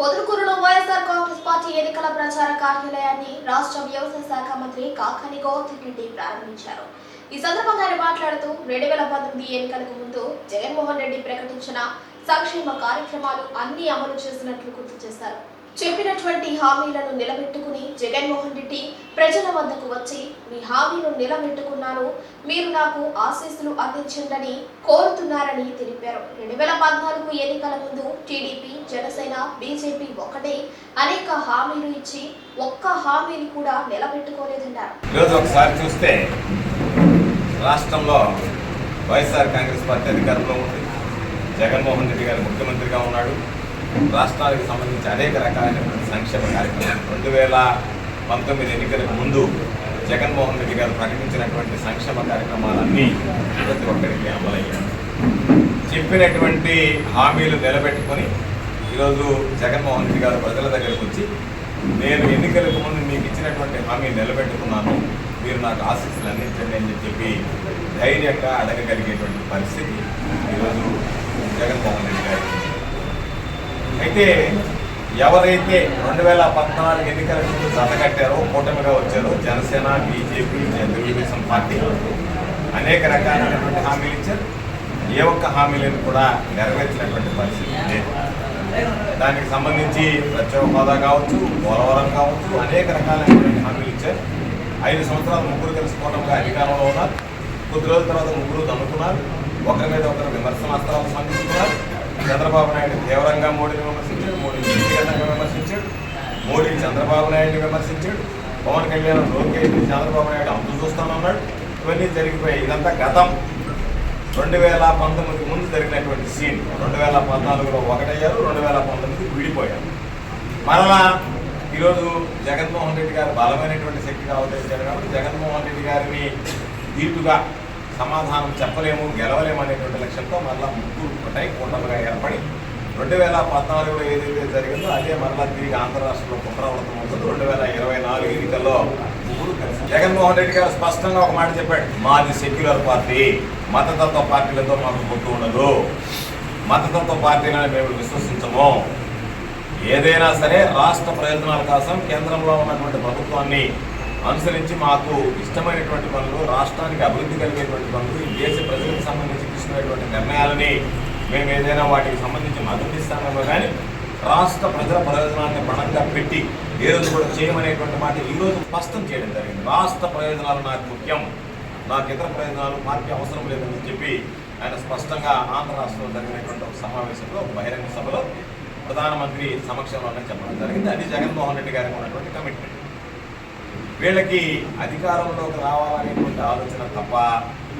పొదలకూరులో YSR Congress party ఎన్నికల ప్రచార కార్యాలయాన్ని రాష్ట్ర వ్యవసాయ శాఖ మంత్రి కాకాని గోవర్ధన్ రెడ్డి ప్రారంభించారు. ఈ సందర్భంగా ఆయన మాట్లాడుతూ 2019 ఎన్నికలకు ముందు జగన్మోహన్ రెడ్డి ప్రకటించిన సంక్షేమ కార్యక్రమాలు అన్ని అమలు చేసినట్లు గుర్తు చేశారు. చెప్పినటువంటి హామీలను నిలబెట్టుకుని జగన్మోహన్ రెడ్డి ప్రజల వద్దకు వచ్చి మీ హామీను నిలబెట్టుకున్నాను, మీరు నాకు ఆశీస్సులు అందించండి కోరుతున్నారని తెలిపారు. 2014 ఎన్నికల ముందు టీడీపీ, జనసేన, బీజేపీ ఒకటే అనేక హామీలు ఇచ్చి ఒక్క హామీని కూడా నిలబెట్టుకోలేదన్నారు. ఈరోజు ఒకసారి చూస్తే రాష్ట్రంలో వైఎస్ఆర్ కాంగ్రెస్ పార్టీ అధికారంలో ఉంది. జగన్మోహన్ రెడ్డి గారు ముఖ్యమంత్రిగా ఉన్నాడు. రాష్ట్రానికి సంబంధించి అనేక రకాలైనటువంటి సంక్షేమ కార్యక్రమాలు 2019 ఎన్నికలకు ముందు జగన్మోహన్ రెడ్డి గారు ప్రకటించినటువంటి సంక్షేమ కార్యక్రమాలన్నీ ప్రతి ఒక్కరికి అమలయ్యాయి. చెప్పినటువంటి హామీలు నిలబెట్టుకొని ఈరోజు జగన్మోహన్ రెడ్డి గారు ప్రజల దగ్గరకు వచ్చి నేను ఎన్నికలకు ముందు మీకు ఇచ్చినటువంటి హామీ నిలబెట్టుకున్నాను, మీరు నాకు ఆశీస్సులు అందించండి అని చెప్పి ధైర్యంగా అడగగలిగేటువంటి పరిస్థితి ఈరోజు జగన్మోహన్ రెడ్డి గారు. అయితే ఎవరైతే 2014 ఎన్నికల ముందు జతకట్టారో, కూటమిగా వచ్చారో జనసేన, బీజేపీ, తెలుగుదేశం పార్టీ అనేక రకాలైనటువంటి హామీలు ఇచ్చారు. ఏ ఒక్క హామీలను కూడా నెరవేర్చినటువంటి పరిస్థితి లేదు. దానికి సంబంధించి ప్రత్యేక హోదా కావచ్చు, పోలవరం కావచ్చు, అనేక రకాలైనటువంటి హామీలు ఇచ్చారు. 5 సంవత్సరాలు ముగ్గురు కలిసి కూటమిగా అధికారంలో ఉన్నారు. కొద్ది రోజుల తర్వాత ముగ్గురు దమ్ముకున్నారు. ఒకరి మీద ఒకరు విమర్శనాస్త్రాలు సంధిస్తున్నారు. చంద్రబాబు నాయుడు తీవ్రంగా మోడీని విమర్శించాడు, మోడీని వ్యక్తిగతంగా విమర్శించాడు, మోడీ చంద్రబాబు నాయుడిని విమర్శించాడు, పవన్ కళ్యాణ్ లోకేష్ చంద్రబాబు నాయుడు అంతు చూస్తానన్నాడు. ఇవన్నీ జరిగిపోయాయి. ఇదంతా గతం. 2019 ముందు జరిగినటువంటి సీన్. 2014లో ఒకటయ్యారు, 2019 విడిపోయారు. మరలా ఈరోజు జగన్మోహన్ రెడ్డి గారు బలమైనటువంటి శక్తిగా అవతరించారు కాబట్టి జగన్మోహన్ రెడ్డి గారిని దీటుగా సమాధానం చెప్పలేము, గెలవలేము అనేటువంటి లక్ష్యంతో మరలా ముగ్గురు ఒకటై కూటమిగా ఏర్పడి 2014లో ఏదైతే జరిగిందో అదే మరలా తిరిగి ఆంధ్ర రాష్ట్రంలో పునరావృతం అవుతుంది. 2024 ఎన్నికల్లో ముగ్గురు కలిసి జగన్మోహన్ రెడ్డి గారు స్పష్టంగా ఒక మాట చెప్పాడు, మాది సెక్యులర్ పార్టీ, మతతత్వ పార్టీలతో మాకు పొత్తు ఉండదు, మతతత్వ పార్టీలను మేము విశ్వసించము, ఏదైనా సరే రాష్ట్ర ప్రయోజనాల కోసం కేంద్రంలో ఉన్నటువంటి ప్రభుత్వాన్ని అనుసరించి మాకు ఇష్టమైనటువంటి పనులు, రాష్ట్రానికి అభివృద్ధి కలిగేటువంటి పనులు, ఈ దేశ ప్రజలకు సంబంధించి తీసుకునేటువంటి నిర్ణయాలని మేము ఏదైనా వాటికి సంబంధించి మద్దతు ఇస్తామేమో కానీ రాష్ట్ర ప్రజల ప్రయోజనాన్ని పణంగా పెట్టి ఏ రోజు కూడా చేయమనేటువంటి మాట ఈరోజు స్పష్టం చేయడం జరిగింది. రాష్ట్ర ప్రయోజనాలు నాకు ముఖ్యం, నాకు ఇతర ప్రయోజనాలు పార్టీ అవసరం లేదని చెప్పి ఆయన స్పష్టంగా ఆంధ్ర రాష్ట్రంలో జరిగినటువంటి ఒక సమావేశంలో, ఒక బహిరంగ సభలో ప్రధానమంత్రి సమక్షంలోనే చెప్పడం జరిగింది. అది జగన్మోహన్ రెడ్డి గారికి ఉన్నటువంటి కమిట్మెంట్. వీళ్ళకి అధికారంలోకి రావాలనేటువంటి ఆలోచన తప్ప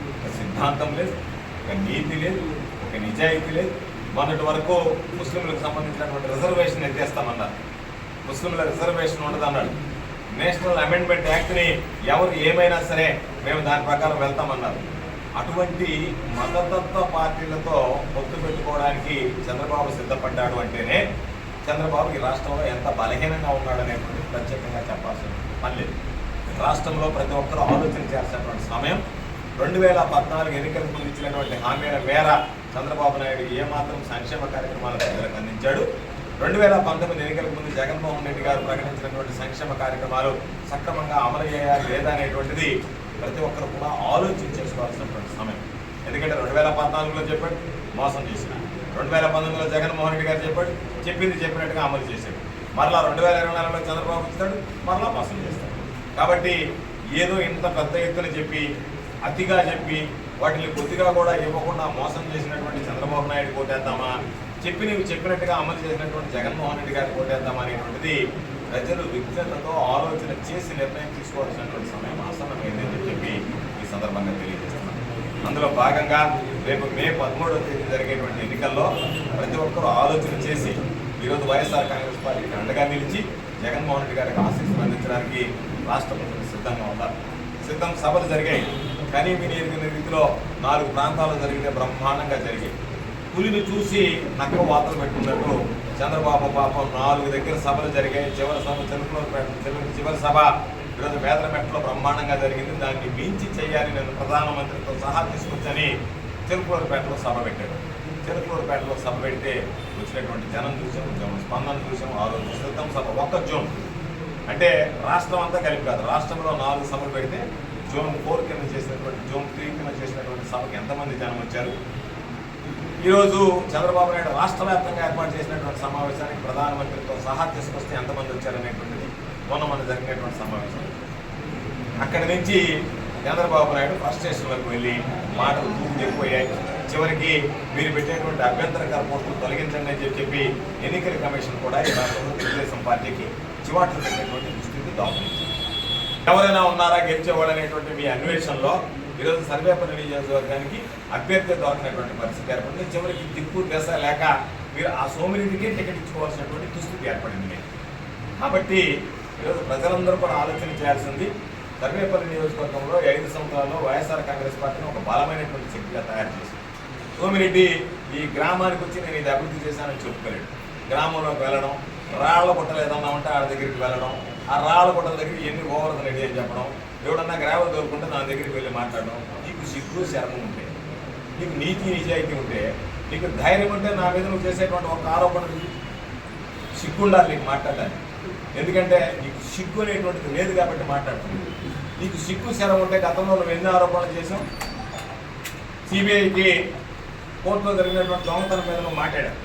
ఒక సిద్ధాంతం లేదు, ఒక నీతి లేదు, ఒక నిజాయితీ లేదు. మొన్నటి వరకు ముస్లింలకు సంబంధించినటువంటి రిజర్వేషన్ ఎత్తేస్తామన్నారు. ముస్లింల రిజర్వేషన్ ఉండదన్నాడు. నేషనల్ అమెండ్మెంట్ యాక్ట్ని ఎవరు ఏమైనా సరే మేము దాని ప్రకారం వెళ్తామన్నారు. అటువంటి మతతత్వ పార్టీలతో పొత్తు పెట్టుకోవడానికి చంద్రబాబు సిద్ధపడ్డాడు అంటేనే చంద్రబాబు ఈ రాష్ట్రంలో ఎంత బలహీనంగా ఉన్నాడనేటువంటి ప్రత్యేకంగా చెప్పాల్సిన పని లేదు. రాష్ట్రంలో ప్రతి ఒక్కరూ ఆలోచన చేయాల్సినటువంటి సమయం. 2014 ఎన్నికలకు ముందు ఇచ్చినటువంటి హామీల మేర చంద్రబాబు నాయుడు ఏమాత్రం సంక్షేమ కార్యక్రమాలు ప్రజలకు అందించాడు. 2019 ఎన్నికలకు ముందు జగన్మోహన్ రెడ్డి గారు ప్రకటించినటువంటి సంక్షేమ కార్యక్రమాలు సక్రమంగా అమలు చేయాలి లేదా అనేటువంటిది ప్రతి ఒక్కరు కూడా ఆలోచన చేసుకోవాల్సినటువంటి సమయం. ఎందుకంటే 2014లో చెప్పాడు, మోసం చేశాడు. 2019లో జగన్మోహన్ రెడ్డి గారు చెప్పాడు, చెప్పింది చెప్పినట్టుగా అమలు చేశాడు. మరలా 2024లో చంద్రబాబు ఇస్తాడు, మరలా మోసం చేస్తాడు. కాబట్టి ఏదో ఇంత పెద్ద ఎత్తున చెప్పి, అతిగా చెప్పి, వాటిని కొద్దిగా కూడా ఇవ్వకుండా మోసం చేసినటువంటి చంద్రబాబు నాయుడు కోటేద్దామా, చెప్పినట్టుగా అమలు చేసినటువంటి జగన్మోహన్ రెడ్డి గారు కోటేద్దామా అనేటువంటిది ప్రజలు విజ్ఞతతో ఆలోచన చేసి నిర్ణయం తీసుకోవాల్సినటువంటి సమయం ఆసన్నమైందని చెప్పి ఈ సందర్భంగా తెలియజేస్తున్నాను. అందులో భాగంగా రేపు మే 13వ తేదీ జరిగేటువంటి ఎన్నికల్లో ప్రతి ఒక్కరూ ఆలోచన చేసి ఈరోజు వైఎస్ఆర్ కాంగ్రెస్ పార్టీకి అండగా నిలిచి జగన్మోహన్ రెడ్డి గారికి ఆశీస్సులు అందించడానికి రాష్ట్ర ప్రజలు సిద్ధంగా ఉన్నారు. సభలు జరిగాయి. కానీ మీరు ఎరిగిన రీతిలో 4 ప్రాంతాలు జరిగితే బ్రహ్మాండంగా జరిగాయి. పులిని చూసి నక్క వాతలు పెట్టుకున్నట్టు చంద్రబాబు పాపం 4 దగ్గర సభలు జరిగాయి. చివరి సభ చివరి సభ ఈరోజు మేదరమెట్టలో బ్రహ్మాండంగా జరిగింది. దాన్ని మించి చేయాలి, నేను ప్రధానమంత్రితో సహా తీసుకొచ్చని చిలుకూరుపేటలో సభ పెట్టాడు. చిలకలూరుపేటలో సభ పెడితే వచ్చినటువంటి జనం చూసాం, స్పందన చూసాం. ఆ రోజు సిద్ధం సభ ఒక్క జోన్, అంటే రాష్ట్రం అంతా కలిపి కాదు, రాష్ట్రంలో 4 సభలు పెడితే జోన్ 4 కింద చేసినటువంటి, జోన్ 3 కింద చేసినటువంటి సభకి ఎంతమంది జనం వచ్చారు. ఈరోజు చంద్రబాబు నాయుడు రాష్ట్ర వ్యాప్తంగా ఏర్పాటు చేసినటువంటి సమావేశానికి ప్రధానమంత్రితో సహా తీసుకొస్తే ఎంతమంది వచ్చారనేటువంటిది మొన్న జరిగినటువంటి సమావేశం. అక్కడి నుంచి చంద్రబాబు నాయుడు ఫ్రస్ట్రేషన్లోకి వెళ్ళి మాటలు తూపు ఎక్కువయ్యాయి. చివరికి మీరు పెట్టేటువంటి అభ్యంతరకర పోస్టులు తొలగించండి అని చెప్పి ఎన్నికల కమిషన్ కూడా ఈ రాష్ట్రంలో తెలుగుదేశం పార్టీకి చివాట్లు పెట్టినటువంటి దుస్థితి దాపురించింది. ఎవరైనా ఉన్నారా గెలిచేవాళ్ళు అనేటువంటి మీ అన్వేషణలో ఈరోజు సర్వేపల్లి నియోజకవర్గానికి అభ్యర్థి దొరకనటువంటి పరిస్థితి ఏర్పడింది. చివరికి దిక్కు దశ లేక మీరు ఆ సోమిరెడ్డికే టికెట్ ఇచ్చుకోవాల్సినటువంటి దుస్థితి ఏర్పడింది. కాబట్టి ఈరోజు ప్రజలందరూ కూడా ఆలోచన చేయాల్సింది, సర్వేపల్లి నియోజకవర్గంలో 5 సంవత్సరాల్లో వైఎస్ఆర్ కాంగ్రెస్ పార్టీని ఒక బలమైనటువంటి శక్తిగా తయారు చేసింది. సోమిరెడ్డి ఈ గ్రామానికి వచ్చి నేను ఇది అభివృద్ధి చేశానని చెప్పుకోలేడు. గ్రామంలోకి వెళ్ళడం, రాళ్ల గుట్టలు ఏదన్నా ఉంటే వాళ్ళ దగ్గరికి వెళ్ళడం, ఆ రాళ్ల గుట్టల దగ్గరికి ఎన్ని ఓవర్ రెడీ అని చెప్పడం, ఎవడన్నా గ్రావెల్ దొరుకుంటే నా దగ్గరికి వెళ్ళి మాట్లాడడం. నీకు సిగ్గు శరణం ఉంటే, నీకు నీతి నిజాయితీ ఉంటే, నీకు ధైర్యం ఉంటే నా మీద నువ్వు చేసేటువంటి ఒక ఆరోపణ సిగ్గు ఉండాలి నీకు మాట్లాడాలి. ఎందుకంటే నీకు సిగ్గు అనేటువంటిది లేదు కాబట్టి మాట్లాడుతుంది. నీకు సిగ్గు శరం ఉంటే గతంలో నువ్వు ఎన్ని ఆరోపణలు చేసావు. సిబిఐకి కోర్టులో జరిగినటువంటి దొంగతనం మీద నువ్వు మాట్లాడావు.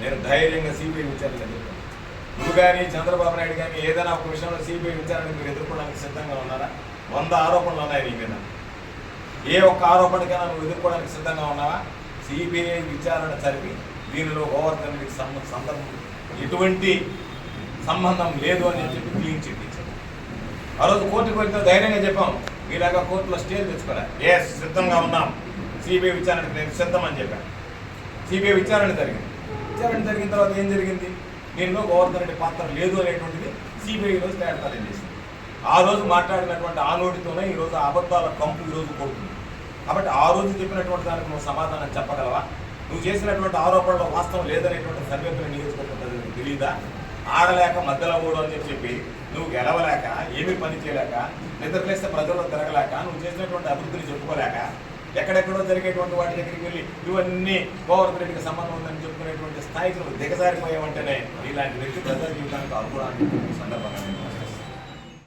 నేను ధైర్యంగా సిబిఐ విచారణ చెప్పాను. నువ్వు కానీ చంద్రబాబు నాయుడు కానీ ఏదైనా ఒక విషయంలో సిబిఐ విచారణ మీరు ఎదుర్కోవడానికి సిద్ధంగా ఉన్నారా? 100 ఆరోపణలు ఉన్నాయి నీ మీద. ఏ ఒక్క ఆరోపణకైనా నువ్వు ఎదుర్కోవడానికి సిద్ధంగా ఉన్నావా? సిబిఐ విచారణ జరిపి దీనిలో గోవర్ధనుడికి సందర్భం ఎటువంటి సంబంధం లేదు అని చెప్పి క్లీన్ చెప్పించారు. ఆ రోజు కోర్టుకు వెళ్తే ధైర్యంగా చెప్పాం, మీలాగా కోర్టులో స్టేజ్ తెచ్చుకోరా, ఎస్ సిద్ధంగా ఉన్నాం, సిబిఐ విచారణకు నేను సిద్ధం అని చెప్పాను. సిబిఐ విచారణ జరిగింది. విచారణ జరిగిన తర్వాత ఏం జరిగింది? దీనిలో గోవర్ధన్ రెడ్డి పాత్ర లేదు అనేటువంటిది సిబిఐ ఈరోజు తేటతలం చేసింది. ఆ రోజు మాట్లాడినటువంటి ఆ నోటితోనే ఈరోజు అబద్ధాల కంపు ఈరోజు కొడుతుంది. కాబట్టి ఆ రోజు చెప్పినటువంటి దానికి నువ్వు సమాధానం చెప్పగలవా? నువ్వు చేసినటువంటి ఆరోపణలో వాస్తవం లేదనేటువంటి సర్వేపల్లి నియోజకవర్గ ప్రజలకు తెలియదా? ఆడలేక మధ్యలో ఓడు అని చెప్పి నువ్వు గెలవలేక, ఏమీ పని చేయలేక, నిద్రలేస్తే ప్రజల్లో తిరగలేక, నువ్వు చేసినటువంటి అభివృద్ధిని చెప్పుకోలేక, ఎక్కడెక్కడో జరిగేటువంటి వాటి దగ్గరికి వెళ్ళి ఇవన్నీ గోవర్ధన్ రెడ్డికి సంబంధం ఉందని చెప్పుకునేటువంటి స్థాయికి నువ్వు దిగజారిపోయావంటేనే ఇలాంటి వ్యక్తి ప్రజల జీవితానికి అనుకూలాన్ని సందర్భంగా